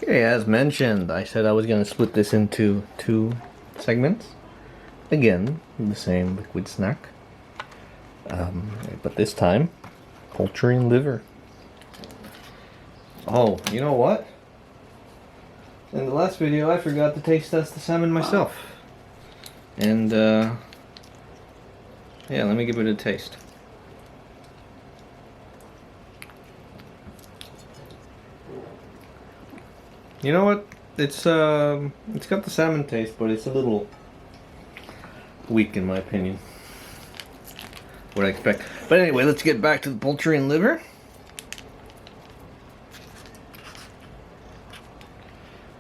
Okay, as mentioned, I said I was going to split this into 2 segments. Again, the same liquid snack. But this time, poultry and liver. Oh, you know what? In the last video, I forgot to taste test the salmon myself. And, yeah, let me give it a taste. You know what? It's got the salmon taste, but it's a little weak in my opinion. What I expect. But anyway, let's get back to the poultry and liver.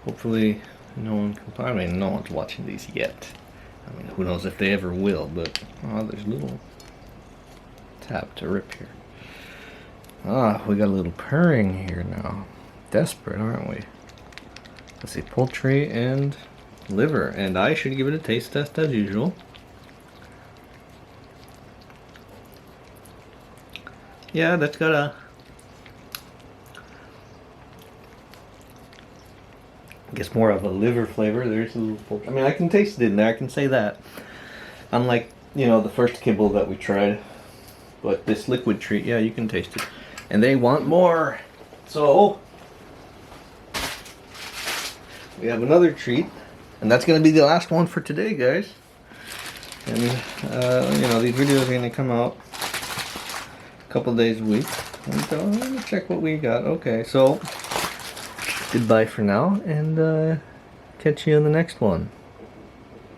Hopefully no one can, I mean, no one's watching these yet. I mean, who knows if they ever will, but oh, there's a little tap to rip here. Ah, we got a little purring here now. Desperate, aren't we? Let's see, poultry and liver, and I should give it a taste test as usual. Yeah, that's got a, I guess, more of a liver flavor. There's a little poultry. I mean, I can taste it in there, I can say that. Unlike, you know, the first kibble that we tried. But this liquid treat, yeah, you can taste it. And they want more. So we have another treat, and that's going to be the last one for today, guys. And, you know, these videos are going to come out a couple days a week. And let me check what we got. Okay, so goodbye for now, and catch you in the next one.